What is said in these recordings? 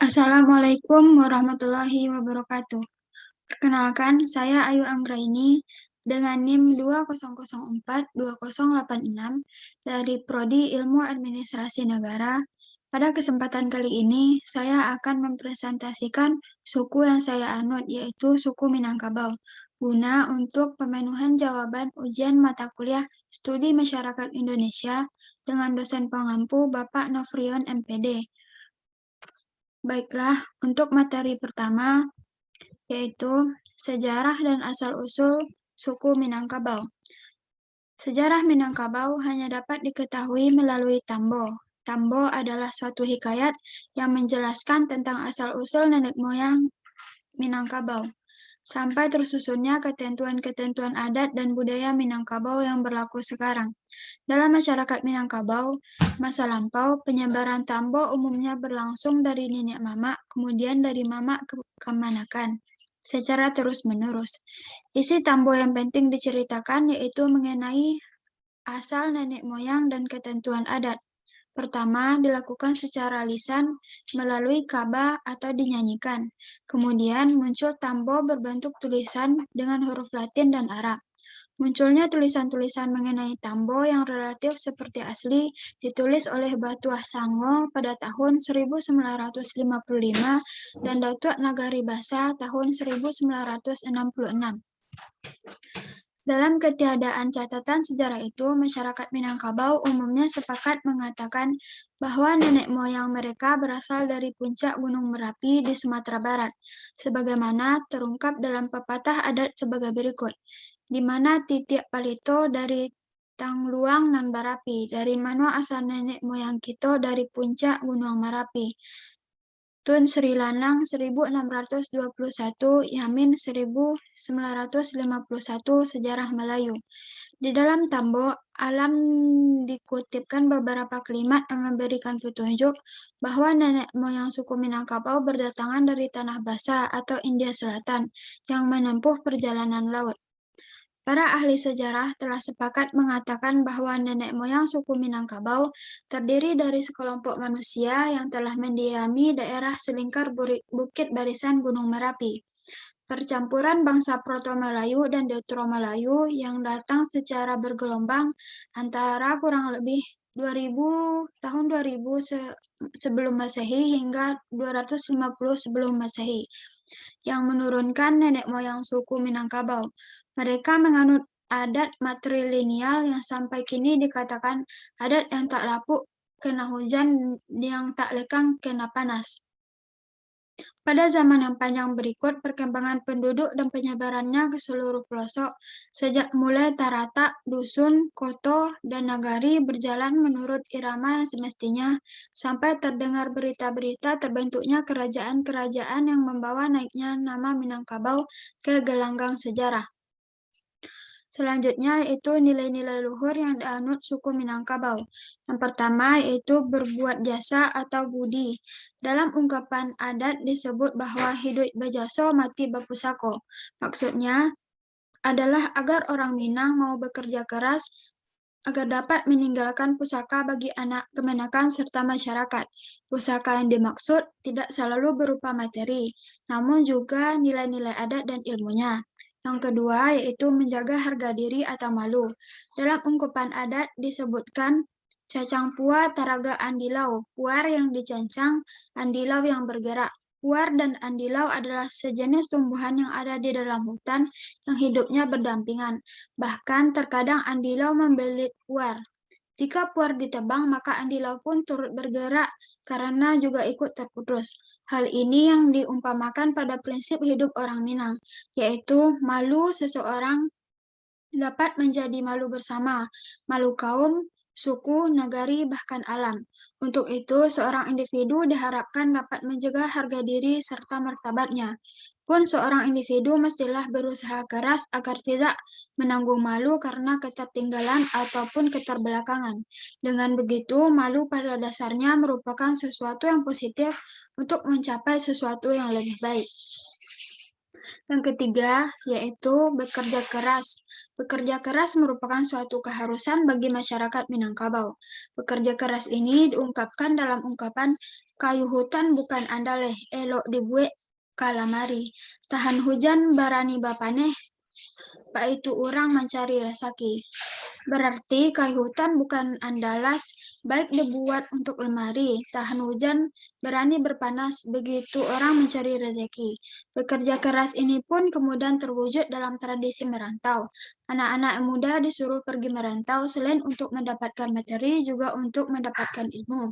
Assalamualaikum warahmatullahi wabarakatuh. Perkenalkan, saya Ayu Anggraini dengan NIM 20042086 dari Prodi Ilmu Administrasi Negara. Pada kesempatan kali ini, saya akan mempresentasikan suku yang saya anut, yaitu suku Minangkabau, guna untuk pemenuhan jawaban ujian mata kuliah Studi Masyarakat Indonesia dengan dosen pengampu Bapak Nofrion MPD. Baiklah, untuk materi pertama, yaitu sejarah dan asal-usul suku Minangkabau. Sejarah Minangkabau hanya dapat diketahui melalui Tambo. Tambo adalah suatu hikayat yang menjelaskan tentang asal-usul nenek moyang Minangkabau, sampai tersusunnya ketentuan-ketentuan adat dan budaya Minangkabau yang berlaku sekarang. Dalam masyarakat Minangkabau, masa lampau, penyebaran Tambo umumnya berlangsung dari nenek mama, kemudian dari mama ke kemanakan, secara terus-menerus. Isi Tambo yang penting diceritakan yaitu mengenai asal nenek moyang dan ketentuan adat. Pertama, dilakukan secara lisan melalui kaba atau dinyanyikan. Kemudian muncul Tambo berbentuk tulisan dengan huruf Latin dan Arab. Munculnya tulisan-tulisan mengenai Tambo yang relatif seperti asli ditulis oleh Batuah Sango pada tahun 1955 dan Datuk Nagari Basa tahun 1966. Dalam ketiadaan catatan sejarah itu, masyarakat Minangkabau umumnya sepakat mengatakan bahwa nenek moyang mereka berasal dari puncak Gunung Merapi di Sumatera Barat, sebagaimana terungkap dalam pepatah adat sebagai berikut, di mana titik palito dari Tangluang nan Barapi, dari mana asal nenek moyang kita dari puncak Gunung Merapi. Tun Sri Lanang 1621, Yamin 1951 Sejarah Melayu. Di dalam Tambo, Alam dikutipkan beberapa kalimat yang memberikan petunjuk bahwa nenek moyang suku Minangkabau berdatangan dari Tanah Basa atau India Selatan yang menempuh perjalanan laut. Para ahli sejarah telah sepakat mengatakan bahwa nenek moyang suku Minangkabau terdiri dari sekelompok manusia yang telah mendiami daerah selingkar Bukit Barisan Gunung Merapi. Percampuran bangsa Proto-Melayu dan Deutero-Melayu yang datang secara bergelombang antara kurang lebih 2000 sebelum Masehi hingga 250 sebelum Masehi, yang menurunkan nenek moyang suku Minangkabau. Mereka menganut adat matrilineal yang sampai kini dikatakan adat yang tak lapuk kena hujan, yang tak lekang kena panas. Pada zaman yang panjang berikut, perkembangan penduduk dan penyebarannya ke seluruh pelosok, sejak mulai tarata, dusun, kota, dan nagari berjalan menurut irama yang semestinya, sampai terdengar berita-berita terbentuknya kerajaan-kerajaan yang membawa naiknya nama Minangkabau ke gelanggang sejarah. Selanjutnya yaitu nilai-nilai luhur yang dianut suku Minangkabau. Yang pertama yaitu berbuat jasa atau budi. Dalam ungkapan adat disebut bahwa hidup bejaso mati bapusako. Maksudnya adalah agar orang Minang mau bekerja keras agar dapat meninggalkan pusaka bagi anak kemenakan serta masyarakat. Pusaka yang dimaksud tidak selalu berupa materi, namun juga nilai-nilai adat dan ilmunya. Yang kedua yaitu menjaga harga diri atau malu. Dalam ungkapan adat disebutkan cacang pua taraga andilau, puar yang dicancang, andilau yang bergerak. Puar dan andilau adalah sejenis tumbuhan yang ada di dalam hutan yang hidupnya berdampingan. Bahkan terkadang andilau membelit puar. Jika puar ditebang, maka andilau pun turut bergerak karena juga ikut terputus. Hal ini yang diumpamakan pada prinsip hidup orang Minang, yaitu malu seseorang dapat menjadi malu bersama, malu kaum, suku, negari, bahkan alam. Untuk itu, seorang individu diharapkan dapat menjaga harga diri serta martabatnya. Pun seorang individu mestilah berusaha keras agar tidak menanggung malu karena ketertinggalan ataupun keterbelakangan. Dengan begitu, malu pada dasarnya merupakan sesuatu yang positif untuk mencapai sesuatu yang lebih baik. Yang ketiga, yaitu bekerja keras. Bekerja keras merupakan suatu keharusan bagi masyarakat Minangkabau. Bekerja keras ini diungkapkan dalam ungkapan kayu hutan bukan andaleh, elok dibuat kalamari. Tahan hujan barani bapaneh, itu orang mencari rezeki. Berarti kayu hutan bukan andalas, baik dibuat untuk lemari, tahan hujan, berani berpanas, begitu orang mencari rezeki. Bekerja keras ini pun kemudian terwujud dalam tradisi merantau. Anak-anak muda disuruh pergi merantau selain untuk mendapatkan materi, juga untuk mendapatkan ilmu.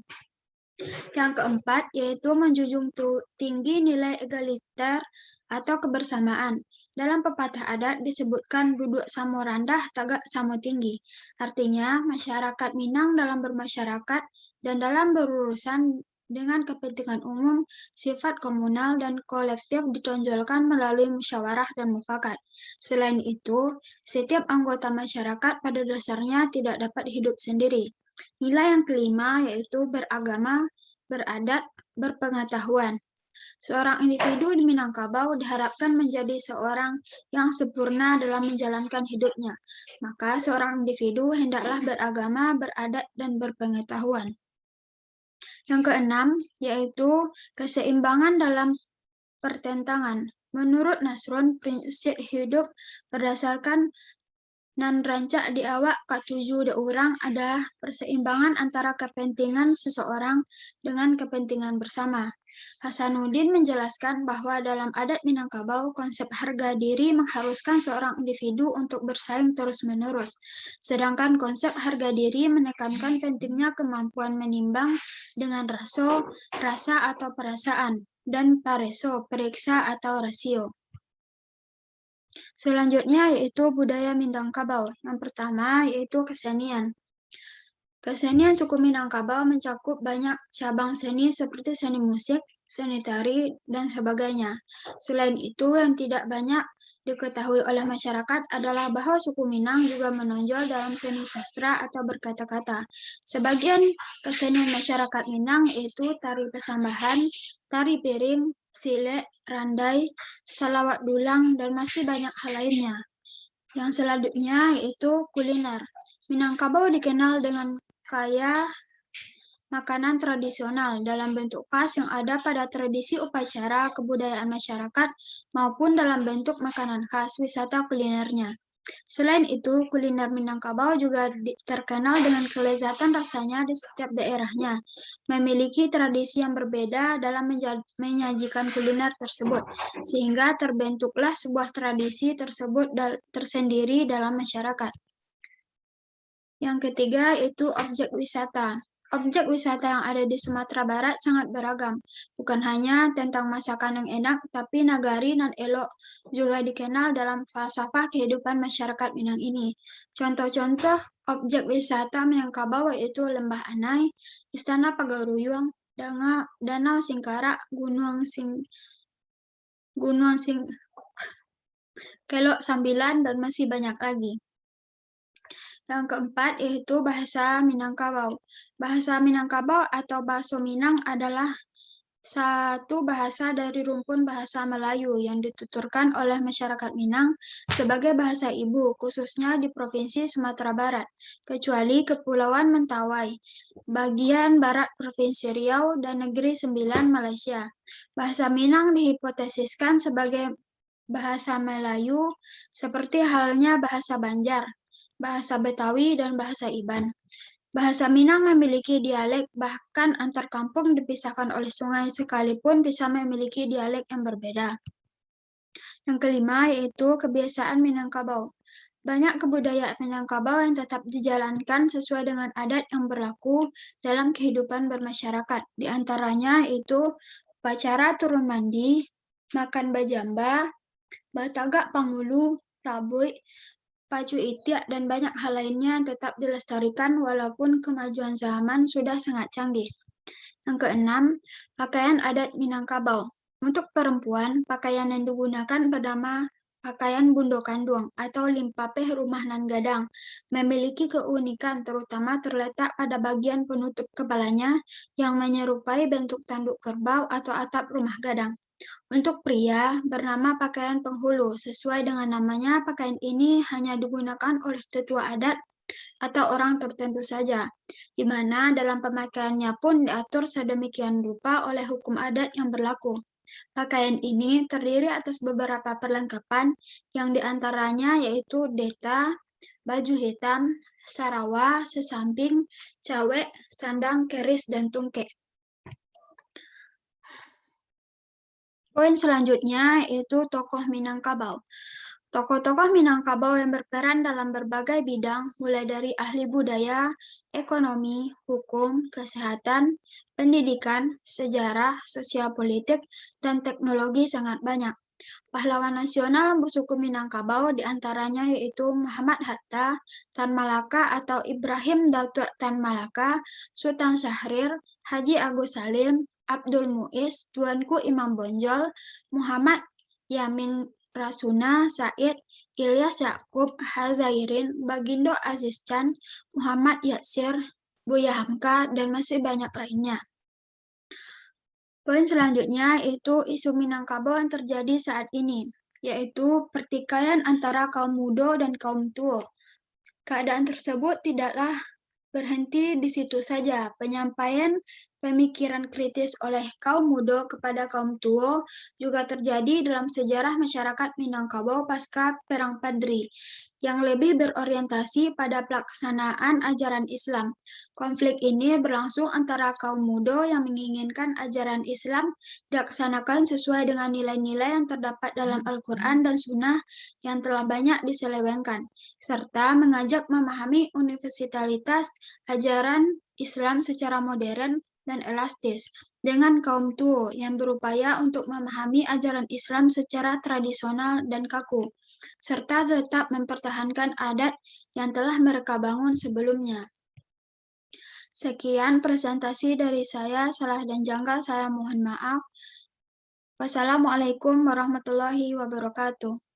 Yang keempat, yaitu menjunjung tinggi nilai egaliter atau kebersamaan. Dalam pepatah adat disebutkan duduk samo rendah, tagak samo tinggi. Artinya, masyarakat Minang dalam bermasyarakat dan dalam berurusan dengan kepentingan umum, sifat komunal dan kolektif ditonjolkan melalui musyawarah dan mufakat. Selain itu, setiap anggota masyarakat pada dasarnya tidak dapat hidup sendiri. Nilai yang kelima yaitu beragama, beradat, berpengetahuan. Seorang individu di Minangkabau diharapkan menjadi seorang yang sempurna dalam menjalankan hidupnya. Maka seorang individu hendaklah beragama, beradat, dan berpengetahuan. Yang keenam, yaitu keseimbangan dalam pertentangan. Menurut Nasrun, prinsip hidup berdasarkan nan rancak di awak katuju de orang adalah perseimbangan antara kepentingan seseorang dengan kepentingan bersama. Hasanuddin menjelaskan bahwa dalam adat Minangkabau, konsep harga diri mengharuskan seorang individu untuk bersaing terus-menerus, sedangkan konsep harga diri menekankan pentingnya kemampuan menimbang dengan rasa atau perasaan, dan pareso, periksa atau rasio. Selanjutnya yaitu budaya Minangkabau. Yang pertama yaitu kesenian. Kesenian suku Minangkabau mencakup banyak cabang seni seperti seni musik, seni tari, dan sebagainya. Selain itu, yang tidak banyak diketahui oleh masyarakat adalah bahwa suku Minang juga menonjol dalam seni sastra atau berkata-kata. Sebagian kesenian masyarakat Minang yaitu tari pesambahan, tari piring, silek, randai, salawat dulang, dan masih banyak hal lainnya. Yang selanjutnya yaitu kuliner. Minangkabau dikenal dengan kaya makanan tradisional dalam bentuk khas yang ada pada tradisi upacara kebudayaan masyarakat maupun dalam bentuk makanan khas wisata kulinernya. Selain itu, kuliner Minangkabau juga terkenal dengan kelezatan rasanya di setiap daerahnya, memiliki tradisi yang berbeda dalam menyajikan kuliner tersebut, sehingga terbentuklah sebuah tradisi tersebut tersendiri dalam masyarakat. Yang ketiga itu objek wisata. Objek wisata yang ada di Sumatera Barat sangat beragam. Bukan hanya tentang masakan yang enak, tapi nagari nan elok juga dikenal dalam falsafah kehidupan masyarakat Minang ini. Contoh-contoh objek wisata Minangkabau yaitu Lembah Anai, Istana Pagaruyung, Danau Singkarak, Gunung Kelok Sambilan, dan masih banyak lagi. Yang keempat yaitu bahasa Minangkabau. Bahasa Minangkabau atau Baso Minang adalah satu bahasa dari rumpun bahasa Melayu yang dituturkan oleh masyarakat Minang sebagai bahasa ibu, khususnya di Provinsi Sumatera Barat, kecuali Kepulauan Mentawai, bagian barat Provinsi Riau, dan Negeri Sembilan, Malaysia. Bahasa Minang dihipotesiskan sebagai bahasa Melayu seperti halnya bahasa Banjar, bahasa Betawi, dan bahasa Iban. Bahasa Minang memiliki dialek, bahkan antar kampung dipisahkan oleh sungai sekalipun bisa memiliki dialek yang berbeda. Yang kelima yaitu kebiasaan Minangkabau. Banyak kebudayaan Minangkabau yang tetap dijalankan sesuai dengan adat yang berlaku dalam kehidupan bermasyarakat. Di antaranya yaitu upacara turun mandi, makan bajamba, batagak pangulu, tabui, pacu itiak, dan banyak hal lainnya yang tetap dilestarikan walaupun kemajuan zaman sudah sangat canggih. Yang keenam, pakaian adat Minangkabau. Untuk perempuan, pakaian yang digunakan bernama Pakaian bundo kandung atau limpapeh rumah nan gadang memiliki keunikan terutama terletak pada bagian penutup kepalanya yang menyerupai bentuk tanduk kerbau atau atap rumah gadang. Untuk pria, bernama pakaian penghulu. Sesuai dengan namanya, pakaian ini hanya digunakan oleh tetua adat atau orang tertentu saja, di mana dalam pemakaiannya pun diatur sedemikian rupa oleh hukum adat yang berlaku. Pakaian ini terdiri atas beberapa perlengkapan yang diantaranya yaitu deta, baju hitam, sarawa, sesamping, cawek, sandang, keris, dan tungke. Poin selanjutnya yaitu tokoh Minangkabau. Tokoh-tokoh Minangkabau yang berperan dalam berbagai bidang, mulai dari ahli budaya, ekonomi, hukum, kesehatan, pendidikan, sejarah, sosial politik, dan teknologi sangat banyak. Pahlawan nasional bersuku Minangkabau diantaranya yaitu Muhammad Hatta, Tan Malaka atau Ibrahim Datuk Tan Malaka, Sultan Syahrir, Haji Agus Salim, Abdul Muiz, Tuanku Imam Bonjol, Muhammad Yamin Rasuna Said, Ilyas Yakub Hazairin, Bagindo Aziz Chan, Muhammad Yatsir, Buya Hamka, dan masih banyak lainnya. Poin selanjutnya itu isu Minangkabau yang terjadi saat ini, yaitu pertikaian antara kaum muda dan kaum tua. Keadaan tersebut tidaklah berhenti di situ saja. Penyampaian pemikiran kritis oleh kaum muda kepada kaum tua juga terjadi dalam sejarah masyarakat Minangkabau pasca Perang Padri, yang lebih berorientasi pada pelaksanaan ajaran Islam. Konflik ini berlangsung antara kaum muda yang menginginkan ajaran Islam dilaksanakan sesuai dengan nilai-nilai yang terdapat dalam Al-Quran dan Sunnah yang telah banyak diselewengkan, serta mengajak memahami universalitas ajaran Islam secara modern dan elastis, dengan kaum tua yang berupaya untuk memahami ajaran Islam secara tradisional dan kaku, serta tetap mempertahankan adat yang telah mereka bangun sebelumnya. Sekian presentasi dari saya, salah dan janggal saya mohon maaf. Wassalamualaikum warahmatullahi wabarakatuh.